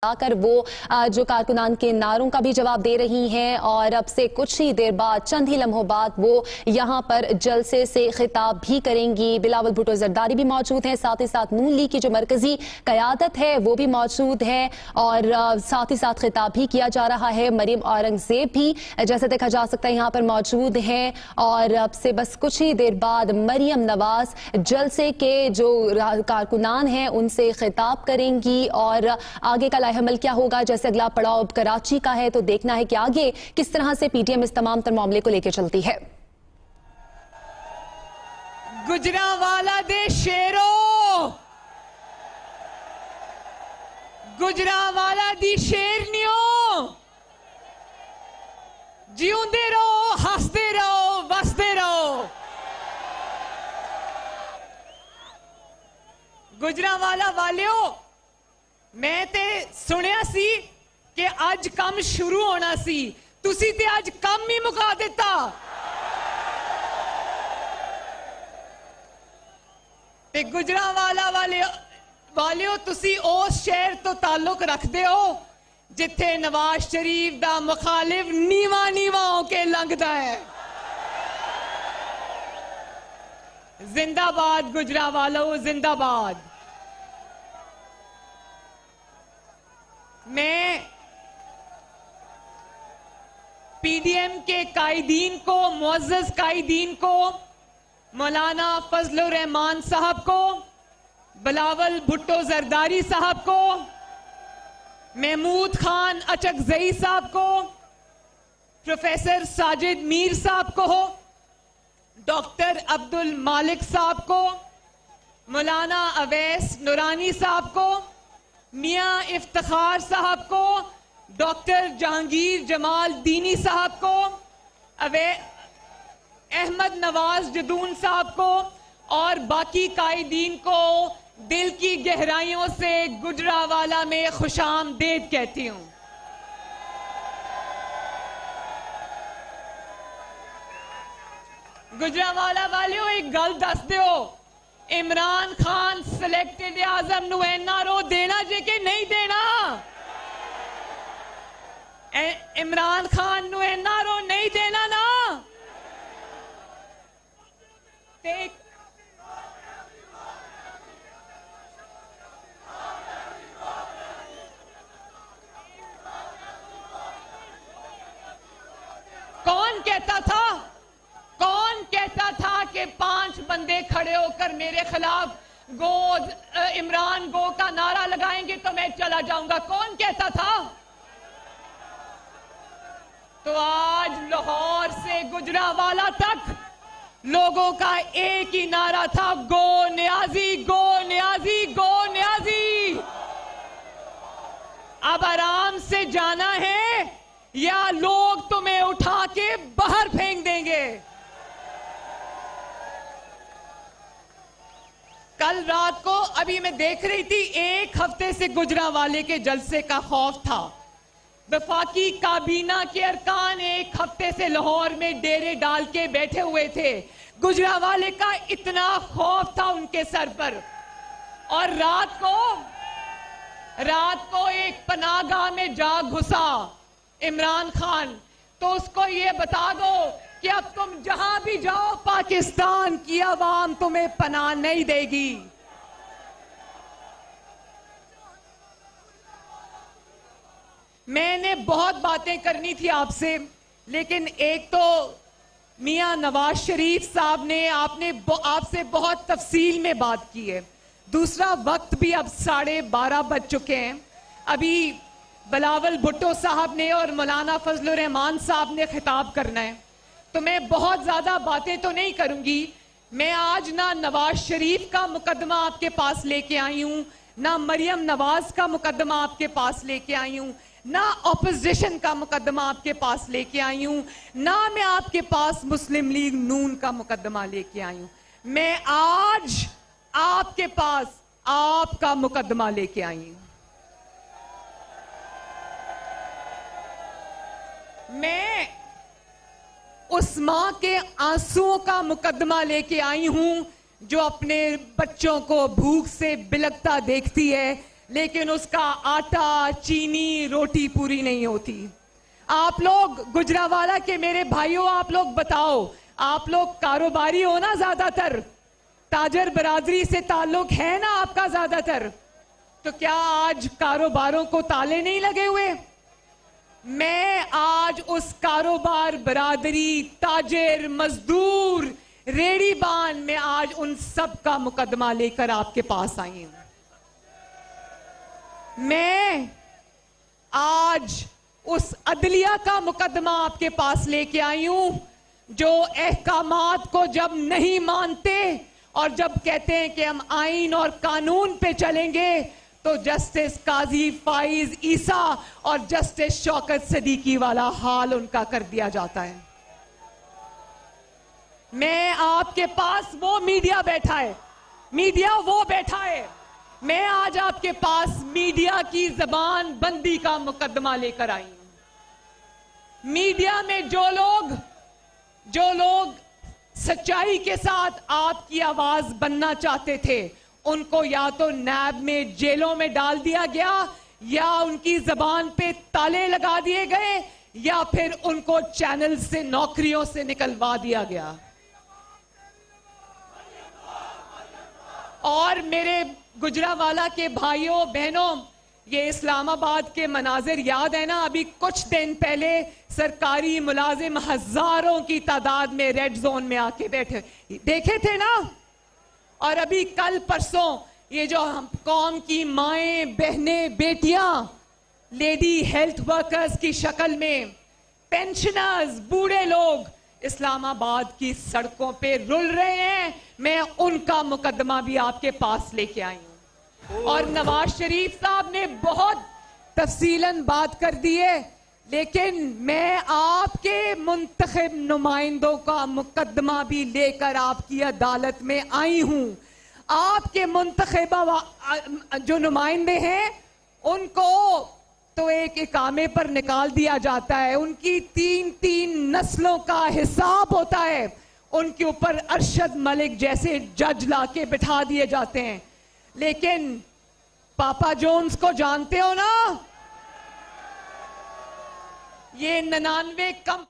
आकर वो जो कारकुनान के नारों का भी जवाब दे रही हैं और अब से कुछ ही देर बाद, चंद ही लम्हों बाद वो यहाँ पर जलसे से खिताब भी करेंगी। बिलावल भुट्टो जरदारी भी मौजूद हैं, साथ ही साथ नून लीग की जो मरकजी कयादत है वो भी मौजूद है और साथ ही साथ खिताब भी किया जा रहा है। मरियम औरंगजेब भी जैसे देखा जा सकता है यहाँ पर मौजूद हैं और अब से बस कुछ ही देर बाद मरियम नवाज जलसे के जो कारकुनान हैं उनसे खिताब करेंगी और आगे का अमल क्या होगा। जैसे अगला पड़ाव कराची का है तो देखना है कि आगे किस तरह से पीटीएम इस तमाम तर मामले को लेकर चलती है। गुजरावाला दे शेरो, गुजरावाला दी शेरनियों, जीउंदे रहो, हंसते रहो, बसते रहो। गुजरावाला वालियों, मैं ते सुनिया सी कि अज काम शुरू होना सी, तुसी ते अज काम ही मुका दिता। ते गुजरावाला वालियो तुसी उस शहर तो ताल्लुक रखते हो जिथे नवाज शरीफ दा मुखालिफ नीवा नीवा होके लंघदा है। जिंदाबाद गुजरावालो, जिंदाबाद। मैं पीडीएम के कायदीन को, मुअज़्ज़ज़ कायदीन को, मौलाना फजलुर रहमान साहब को, बिलावल भुट्टो जरदारी साहब को, महमूद खान अचकजई साहब को, प्रोफेसर साजिद मीर साहब को, डॉक्टर अब्दुल मालिक साहब को, मौलाना अवैस नूरानी साहब को, मियां इफ्तिखार साहब को, डॉक्टर जहांगीर जमाल दीनी साहब को, अहमद नवाज जदून साहब को और बाकी कायदीन को दिल की गहराइयों से गुजरावाला में खुशामदीद कहती हूं। गुजरावाला वालियों, एक गल दस दो, इमरान खान सिलेक्टेड आजम नू एनआरओ देना जे के नहीं देना? इमरान खान नू एनआरओ नहीं देना ना? कौन कहता था कि 5 बंदे खड़े होकर मेरे खिलाफ इमरान गो का नारा लगाएंगे तो मैं चला जाऊंगा? कौन कहता था? तो आज लाहौर से गुजरावाला तक लोगों का एक ही नारा था, गो न्याजी, गो न्याजी, गो न्याजी। अब आराम से जाना है या लोग तुम्हें उठा के बाहर फेंक देंगे। कल रात को अभी मैं देख रही थी, 1 हफ्ते से गुजरावाले के जलसे का खौफ था। वफाकी काबीना के अरकान 1 हफ्ते से लाहौर में डेरे डाल के बैठे हुए थे। गुजरावाले का इतना खौफ था उनके सर पर। और रात को एक पनाहगाह में जा घुसा इमरान खान, तो उसको ये बता दो कि अब तुम जहां भी जाओ पाकिस्तान की आवाम तुम्हें पनाह नहीं देगी। मैंने बहुत बातें करनी थी आपसे, लेकिन एक तो मियां नवाज शरीफ साहब ने आपसे बहुत तफसील में बात की है। दूसरा, वक्त भी अब 12:30 बज चुके हैं। अभी बिलावल भुट्टो साहब ने और मौलाना फजलुर रहमान साहब ने खिताब करना है, तो मैं बहुत ज्यादा बातें तो नहीं करूंगी। मैं आज ना नवाज शरीफ का मुकदमा आपके पास लेके आई हूं, ना मरियम नवाज का मुकदमा आपके पास लेके आई हूं, ना ऑपोजिशन का मुकदमा आपके पास लेके आई हूं, ना मैं आपके पास मुस्लिम लीग नून का मुकदमा लेके आई हूं। मैं आज आपके पास आपका मुकदमा लेके आई हूं। मैं उस मां के आंसुओं का मुकदमा लेके आई हूं जो अपने बच्चों को भूख से बिलखता देखती है, लेकिन उसका आटा, चीनी, रोटी पूरी नहीं होती। आप लोग गुजरावाला के मेरे भाइयों, आप लोग बताओ, आप लोग कारोबारी हो ना, ज्यादातर ताजर बरादरी से ताल्लुक है ना आपका ज्यादातर, तो क्या आज कारोबारों को ताले नहीं लगे हुए? मैं आज उस कारोबार बरादरी, ताजिर, मजदूर, रेड़ीबान में आज उन सब का मुकदमा लेकर आपके पास आई हूं। मैं आज उस अदलिया का मुकदमा आपके पास लेके आई हूं जो अहकामात को जब नहीं मानते और जब कहते हैं कि हम आइन और कानून पे चलेंगे, तो जस्टिस काजी फाइज ईसा और जस्टिस शौकत सदीकी वाला हाल उनका कर दिया जाता है। मैं आपके पास, वो मीडिया बैठा है, मीडिया वो बैठा है, मैं आज आपके पास मीडिया की जबान बंदी का मुकदमा लेकर आई हूं। मीडिया में जो लोग सच्चाई के साथ आपकी आवाज बनना चाहते थे, उनको या तो नैब में जेलों में डाल दिया गया, या उनकी जबान पे ताले लगा दिए गए, या फिर उनको चैनल से, नौकरियों से निकलवा दिया गया। और मेरे गुजरावाला के भाइयों बहनों, ये इस्लामाबाद के मनाजिर याद है ना? अभी कुछ दिन पहले सरकारी मुलाजिम हजारों की तादाद में रेड जोन में आके बैठे देखे थे ना? और अभी कल परसों ये जो हम कौम की माएं, बहनें, बेटियां लेडी हेल्थ वर्कर्स की शक्ल में, पेंशनर्स, बूढ़े लोग इस्लामाबाद की सड़कों पे रुल रहे हैं, मैं उनका मुकदमा भी आपके पास लेके आई हूं। और नवाज शरीफ साहब ने बहुत तफसीलन बात कर दी है, लेकिन मैं आपके मुंतखब नुमाइंदों का मुकदमा भी लेकर आपकी अदालत में आई हूं। आपके मुंतखबा जो नुमाइंदे हैं उनको तो एक इकामे पर निकाल दिया जाता है, उनकी 3-3 नस्लों का हिसाब होता है, उनके ऊपर अरशद मलिक जैसे जज लाके बिठा दिए जाते हैं। लेकिन पापा जोन्स को जानते हो ना? ये 99 कम।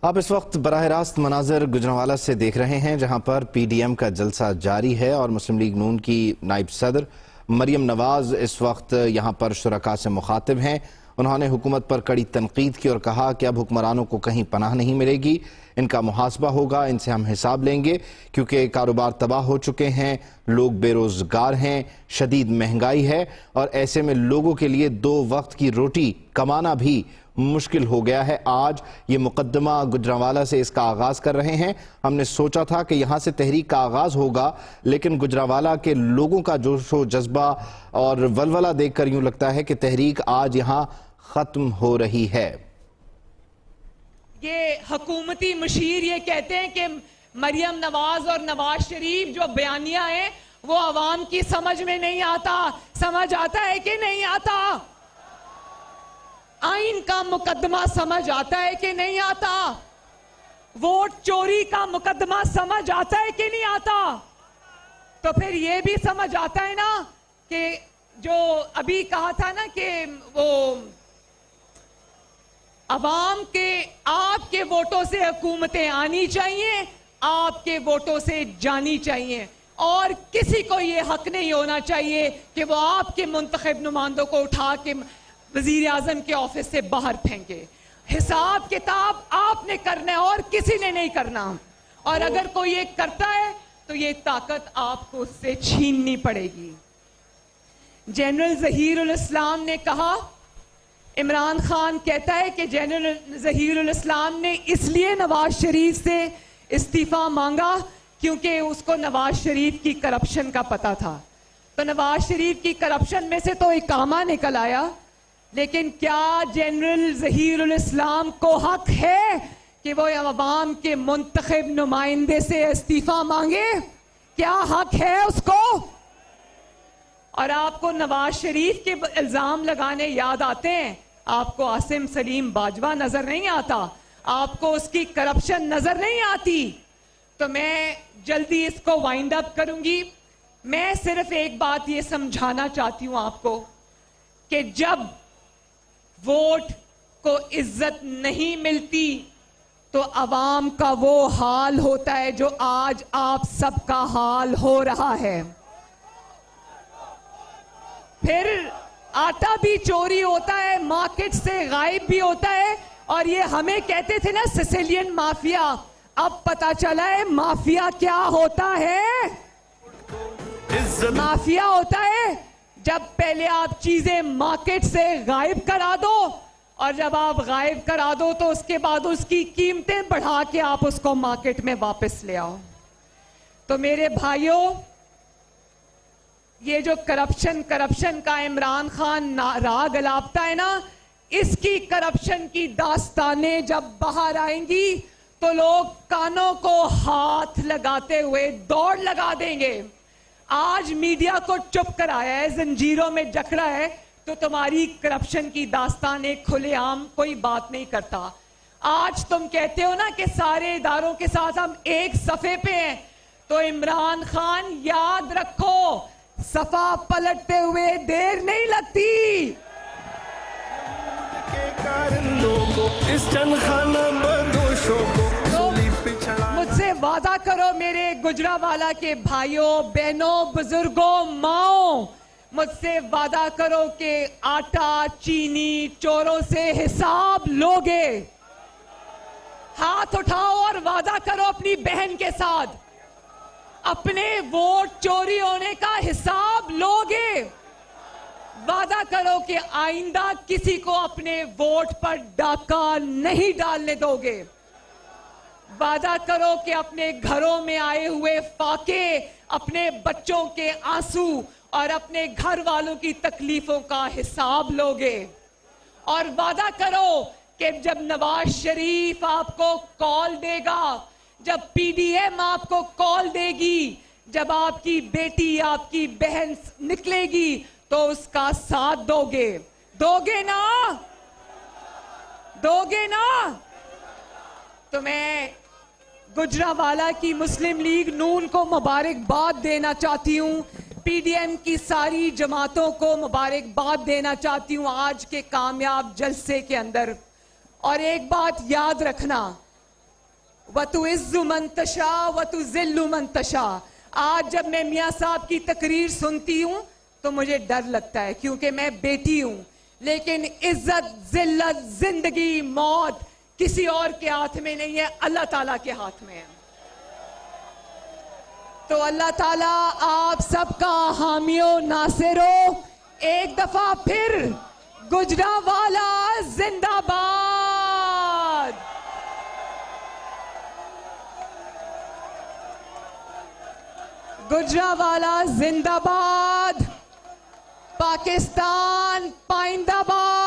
आप इस वक्त बराह रास्त मनाजर गुजरांवाला से देख रहे हैं, जहां पर पीडीएम का जलसा जारी है और मुस्लिम लीग नून की नायब सदर मरियम नवाज इस वक्त यहां पर शुरका से मुखातिब हैं। उन्होंने हुकूमत पर कड़ी तनकीद की और कहा कि अब हुक्मरानों को कहीं पनाह नहीं मिलेगी, इनका मुहासबा होगा, इनसे हम हिसाब लेंगे, क्योंकि कारोबार तबाह हो चुके हैं, लोग बेरोजगार हैं, शदीद महंगाई है और ऐसे में लोगों के लिए 2 वक्त की रोटी कमाना भी मुश्किल हो गया है। आज ये मुकदमा गुजरांवाला से इसका आगाज कर रहे हैं। हमने सोचा था कि यहाँ से तहरीक का आगाज होगा, लेकिन गुजरांवाला के लोगों का जोशो जज्बा और वलवला देखकर यूं लगता है कि तहरीक आज यहाँ खत्म हो रही है। ये हुकूमती मुशीर ये कहते हैं कि मरियम नवाज और नवाज शरीफ जो बयानिया है वो अवाम की समझ में नहीं आता। समझ आता है कि नहीं आता? आइन का मुकदमा समझ आता है कि नहीं आता? वोट चोरी का मुकदमा समझ आता है कि नहीं आता? तो फिर ये भी समझ आता है ना कि जो अभी कहा था ना कि वो अवाम के, आपके वोटों से हुकूमतें आनी चाहिए, आपके वोटों से जानी चाहिए, और किसी को ये हक नहीं होना चाहिए कि वो आपके मुंतखब नुमाइंदों को उठा के वजीर आजम के ऑफिस से बाहर फेंके। हिसाब किताब आपने करना है और किसी ने नहीं करना। और अगर कोई ये करता है तो ये ताकत आपको उससे छीननी पड़ेगी। जनरल जहीरुल इस्लाम ने कहा, इमरान खान कहता है कि जनरल जहीरुल इस्लाम ने इसलिए नवाज शरीफ से इस्तीफा मांगा क्योंकि उसको नवाज शरीफ की करप्शन का पता था। तो नवाज शरीफ की करप्शन में से तो इकामा निकल आया, लेकिन क्या जनरल जहीरुल इस्लाम को हक है कि वो अवाम के मुंतखब नुमाइंदे से इस्तीफा मांगे? क्या हक है उसको? और आपको नवाज शरीफ के इल्जाम लगाने याद आते हैं, आपको आसिम सलीम बाजवा नजर नहीं आता, आपको उसकी करप्शन नजर नहीं आती। तो मैं जल्दी इसको वाइंड अप करूंगी। मैं सिर्फ एक बात ये समझाना चाहती हूं आपको कि जब वोट को इज्जत नहीं मिलती तो अवाम का वो हाल होता है जो आज आप सबका हाल हो रहा है। फिर आटा भी चोरी होता है, मार्केट से गायब भी होता है। और ये हमें कहते थे ना सिसिलियन माफिया, अब पता चला है माफिया क्या होता है। माफिया होता है जब पहले आप चीजें मार्केट से गायब करा दो, और जब आप गायब करा दो तो उसके बाद उसकी कीमतें बढ़ा के आप उसको मार्केट में वापस ले आओ। तो मेरे भाइयों, ये जो करप्शन का इमरान खान राग अलापता है ना, इसकी करप्शन की दास्तानें जब बाहर आएंगी तो लोग कानों को हाथ लगाते हुए दौड़ लगा देंगे। आज मीडिया को चुप कराया है, जंजीरों में जकड़ा है, तो तुम्हारी करप्शन की दास्तानें खुलेआम कोई बात नहीं करता। आज तुम कहते हो ना कि सारे इदारों के साथ हम एक सफे पे हैं, तो इमरान खान याद रखो, सफा पलटते हुए देर नहीं लगती। मुझसे वादा करो मेरे गुजरावाला के भाइयों, बहनों, बुजुर्गों, माओ, मुझसे वादा करो कि आटा चीनी चोरों से हिसाब लोगे। हाथ उठाओ और वादा करो अपनी बहन के साथ, अपने वोट चोरी होने का हिसाब लोगे। वादा करो कि आइंदा किसी को अपने वोट पर डाका नहीं डालने दोगे। वादा करो कि अपने घरों में आए हुए फाके, अपने बच्चों के आंसू और अपने घर वालों की तकलीफों का हिसाब लोगे। और वादा करो कि जब नवाज शरीफ आपको कॉल देगा, जब पीडीएम आपको कॉल देगी, जब आपकी बेटी, आपकी बहन निकलेगी, तो उसका साथ दोगे। दोगे ना? दोगे ना? तो मैं गुजरावाला की मुस्लिम लीग नून को मुबारकबाद देना चाहती हूं, पीडीएम की सारी जमातों को मुबारकबाद देना चाहती हूं आज के कामयाब जलसे के अंदर। और एक बात याद रखना, वतुइज़्ज़ु मन तशा वतुज़िल्लु मन तशा। आज जब मैं मियां साहब की तकरीर सुनती हूं तो मुझे डर लगता है, क्योंकि मैं बेटी हूं, लेकिन इज्जत, जिल्लत, जिंदगी, मौत किसी और के हाथ में नहीं है, अल्लाह ताला के हाथ में है। तो अल्लाह ताला आप सबका हामियो नासिरो। एक दफा फिर गुजरावाला जिंदाबाद। गुजरावाला जिंदाबाद। पाकिस्तान पाइंदाबाद।